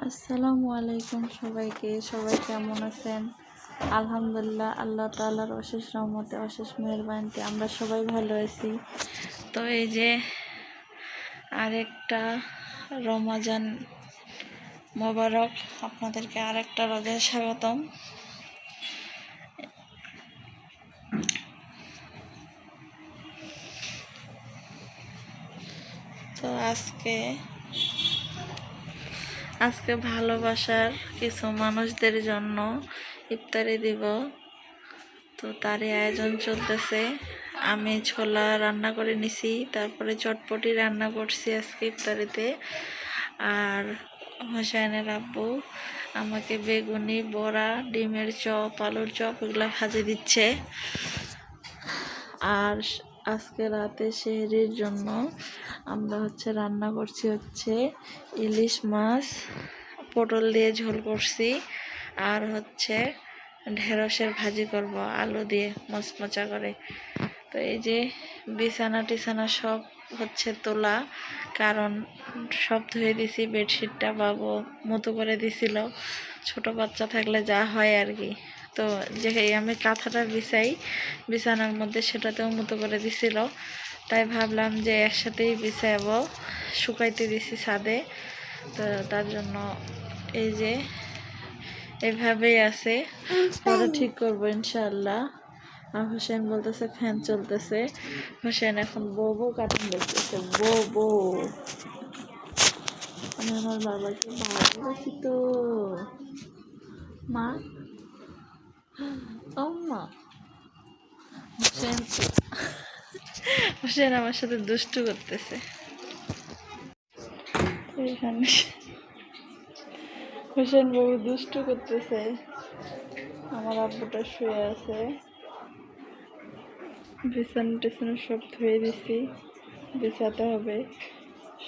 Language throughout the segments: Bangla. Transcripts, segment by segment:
আসসালামু আলাইকুম সবাই কেমন আছেন? আলহামদুলিল্লাহ, আল্লাহ তাআলার অশেষ রহমতে, অশেষ মেহেরবানিতে আমরা সবাই ভালো আছি। তো এই যে আরেকটা রমজান মোবারক, আপনাদেরকে আরেকটা রোজায় স্বাগতম। তো আজকে ভালোবাসার কিছু মানুষদের জন্য ইফতারি দিব, তো তারই আয়োজন চলতেছে। আমি ছোলা রান্না করে নিছি, তারপরে চটপটি রান্না করছি আজকে ইফতারিতে। আর হোসেনের আব্বু আমাকে বেগুনি, বড়া, ডিমের চপ, আলুর চপ এগুলো ভাজে দিচ্ছে। আর আজকে রাতে সেহরির জন্য আমরা রান্না করছি ইলিশ মাছ, পটল দিয়ে ঝোল করছি, আর ঢেঁড়সের ভাজি করব আলু দিয়ে মচমচা করে। তো এই যে বিছানা টিছানা সব তোলা, কারণ সব ধুয়ে দিছি। বেডশিটটা বাবু মতো করে দিছিল, ছোট বাচ্চা থাকলে যা হয় আর কি। তো যে আমি কাঁথাটা বিছানার মধ্যে, সেটাতেও মতো করে দিছিল, তাই ভাবলাম যে একসাথেই বিছাবো। শুকাইতে দিছি ছাদে, তো তার জন্য এই যে এভাবেই আছে, পরে ঠিক করবো ইনশাআল্লাহ। আর হোসেন বলতেছে ফ্যান চলতেছে। হোসেন এখন বউ কার্টুন দেখতেছে। বউ আমি আমার বাবাকে ভালোবাসি তো। মা, ও মা। হোসেন আমার সাথে দুষ্টু করতেছে। এখানে হোসেন বাবু দুষ্টু করতেছে। আমার আব্বুটা শুয়ে আছে, বিছানা টিছানা সব ধুয়ে দিছি, বিছাতে হবে,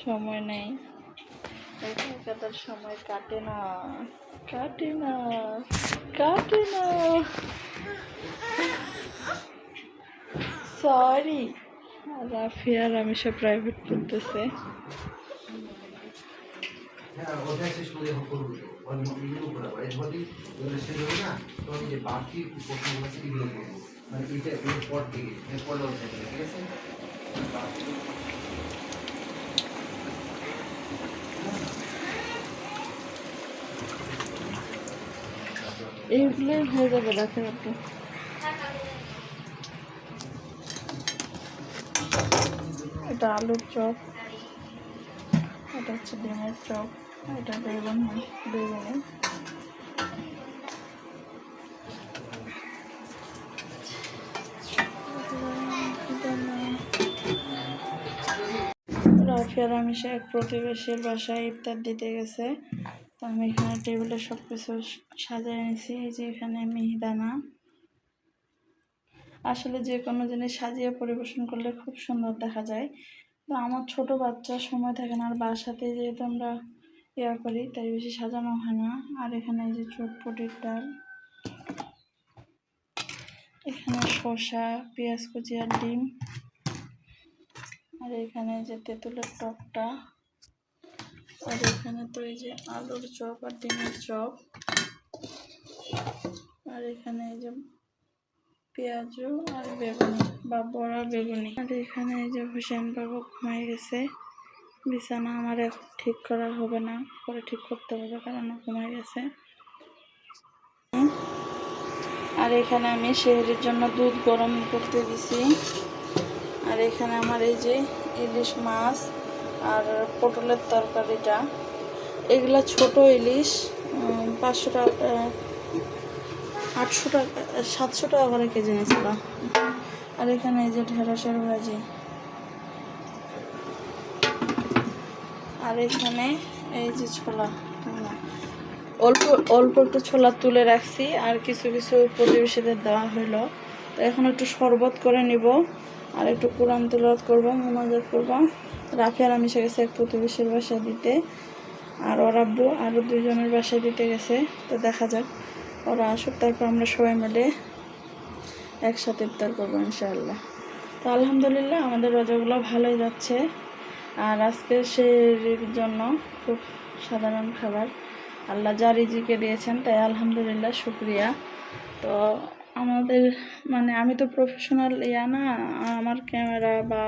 সময় নেই। তার সময় কাটে না। সরি। রাফি আর আমি সব প্রাইভেট পড়তেছে। এইগুলোই হয়ে যাবে, রাখেন আপনি। এটা আলুর চপ, এটা ডিমের চপ, এটা বেগুনি। রাফি আর আমি এক প্রতিবেশীর বাসায় ইফতার দিতে গেছে। তো আমি এখানে টেবিলে সব কিছু সাজিয়ে নিয়েছি। এই যে এখানে মিহিদানা। আসলে যে কোনো জিনিস সাজিয়ে পরিবেশন করলে খুব সুন্দর দেখা যায়। তো আমার ছোট বাচ্চার সময় থাকে না, আর বাসাতে যেহেতু আমরা করি, তাই বেশি সাজানো হয় না। আর এখানে এই যে চটপটির ডাল, এখানে শসা, পেঁয়াজ কুচি আর ডিম, আর এখানে যে তেঁতুলের টকটা, আর এখানে তো এই যে আলুর চপ আর ডিমের চপ, আর এখানে এই যে পেঁয়াজু আর বেগুনি বা বড়া বেগুনি। আর এখানে এই যে হোসেন বাবু ঘুমাই গেছে। বিছানা আমার এখন ঠিক করা হবে না, পরে ঠিক করতে হবে, কারণ ঘুমাই গেছে। আর এখানে আমি সেহরির জন্য দুধ গরম করতে দিছি। আর এখানে আমার এই যে ইলিশ মাছ আর পটলের তরকারিটা, এগুলা ছোট ইলিশ, 500 টাকা, 800 টাকা, 700 টাকা করে কেজি নিয়েছিল। আর এখানে এই যে ঢেঁড়সের ভাজি, আর এখানে এই যে ছোলা, অল্প একটু ছোলা তুলে রাখছি, আর কিছু প্রতিবেশীদের দেওয়া হইলো। তো এখন একটু শরবত করে নিব, আর একটু কোরআন তিলাওয়াত করবো, মুনাজাত করবো। রাফি আর আমি গেছে এক প্রতিবেশীর বাসায় দিতে, আর ওর আব্বু আরও 2 জনের বাসায় দিতে গেছে। তো দেখা যাক ওরা আসুক, তারপর আমরা সবাই মিলে একসাথে ইফতার করবো ইনশাআল্লাহ। তো আলহামদুলিল্লাহ আমাদের রোজাগুলো ভালোই যাচ্ছে। আর আজকে সেহরির জন্য খুব সাধারণ খাবার, আল্লাহ যা রিজিকে দিয়েছেন তাই আলহামদুলিল্লাহ শুক্রিয়া। তো আমাদের মানে আমি তো প্রফেশনাল না, আমার ক্যামেরা বা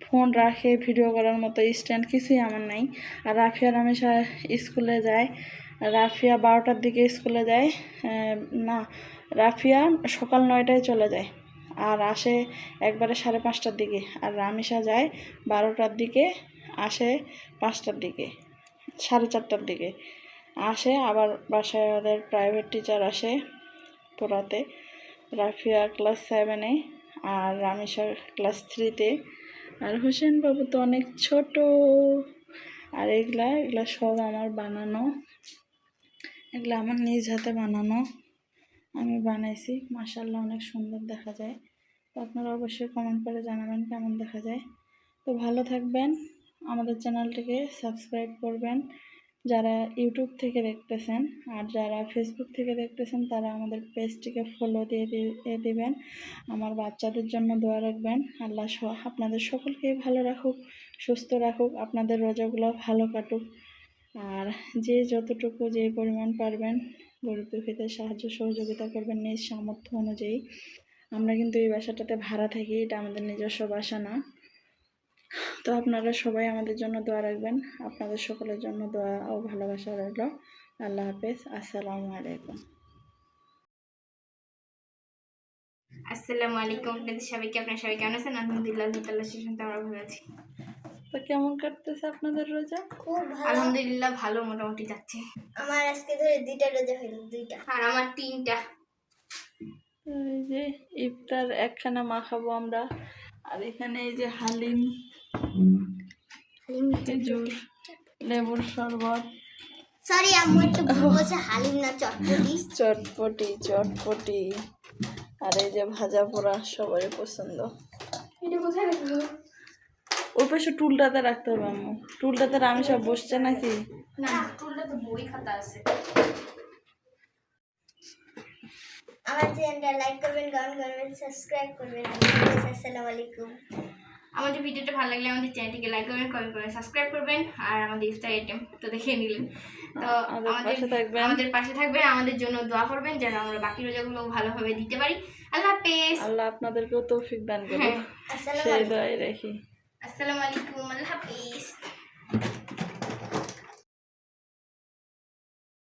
ফোন রাখে ভিডিও করার মতো স্ট্যান্ড কিছুই আমার নাই। আর রাফিয়া রামেশা স্কুলে যায়, রাফিয়া 12টার দিকে স্কুলে যায়, না রাফিয়া সকাল 9টায় চলে যায় আর আসে একবারে 5:30টার দিকে। আর রামেশা যায় 12টার দিকে, আসে 5টার দিকে, 4:30টার দিকে আসে। আবার বাসায় ওদের প্রাইভেট টিচার আসে পড়াতে। রাফিয়া ক্লাস 7-এ আর রামেশা ক্লাস 3-তে। আর হোসেন বাবু তো অনেক ছোট। আর এগুলা সব আমার বানানো, এগুলো আমার নিজ হাতে বানানো, আমি বানাইছি। মাশাআল্লাহ অনেক সুন্দর দেখা যায়। তো আপনারা অবশ্যই কমেন্ট করে জানাবেন কেমন দেখা যায়। তো ভালো থাকবেন, আমাদের চ্যানেলটিকে সাবস্ক্রাইব করবেন যারা ইউটিউব থেকে দেখতেছেন, আর যারা ফেসবুক থেকে দেখতেছেন তারা আমাদের পেজটিকে ফলো দিয়ে দিবেন। আমার বাচ্চাদের জন্য দোয়া রাখবেন। আল্লাহ আপনাদের সকলকেই ভালো রাখুক, সুস্থ রাখুক, আপনাদের রোজাগুলো ভালো কাটুক। আর যে যতটুকু যে পরিমাণ পারবেন গরিব দুঃখীদের সাহায্য সহযোগিতা করবেন নিজ সামর্থ্য অনুযায়ী। আমরা কিন্তু এই বাসাটাতে ভাড়া থাকি, এটা আমাদের নিজস্ব বাসা না। তো আপনারা সবাই আমাদের জন্য দোয়া রাখবেন। আপনাদের সকলের জন্য দোয়া ও ভালোবাসা রইল। আল্লাহ হাফেজ। আসসালামু আলাইকুম। আসসালামু আলাইকুম আপনাদের সবাইকে। আপনারা সবাই কেমন আছেন? আলহামদুলিল্লাহ, আল্লাহ তাআলার শেষে আমরা ভালো আছি। তো কেমন কাটতেছে আপনাদের রোজা? খুব ভালো। আলহামদুলিল্লাহ ভালো, মোটামুটি যাচ্ছে। আমার আজকে ধরে 2টা রোজা হইল, 2টা। আর আমার 3টা। এই যে ইফতার একখানা মাখাবো আমরা। আর এখানে এই যে হালিম, খেজুর, লেবুর শরবত। সরি আম্মু, একটু ভুল বলছে, হালিম না চটপটি। চটপটি। আর এই যে ভাজা পোড়া, সবারই পছন্দ। এটা কোথায় রাখবো? ওই পাশে টুলটাতে রাখতে হবে আম্মু। টুলটাতে রামেশা বসছে নাকি? না, টুলটা তো বই খাতা আছে। আমার চ্যানেলটা লাইক করবেন, কমেন্ট করবেন, সাবস্ক্রাইব করবেন। আসসালামু আলাইকুম। আমাদের ভিডিওটা ভালো লাগলে আমাদের চ্যানেলটিকে লাইক করবেন, কমেন্ট করবেন, সাবস্ক্রাইব করবেন। আর আমাদের ইফতার আইটেম তো দেখে নিলেন। তো আমাদের পাশে থাকবেন, আমাদের জন্য দোয়া করবেন যেন আমরা বাকি রোজাগুলো ভালোভাবে দিতে পারি। আল্লাহ হাফেজ। আল্লাহ আপনাদেরকেও তৌফিক দান করুন, সেই দোয়াই রাখি। আসসালামু আলাইকুম, আল্লাহ হাফেজ।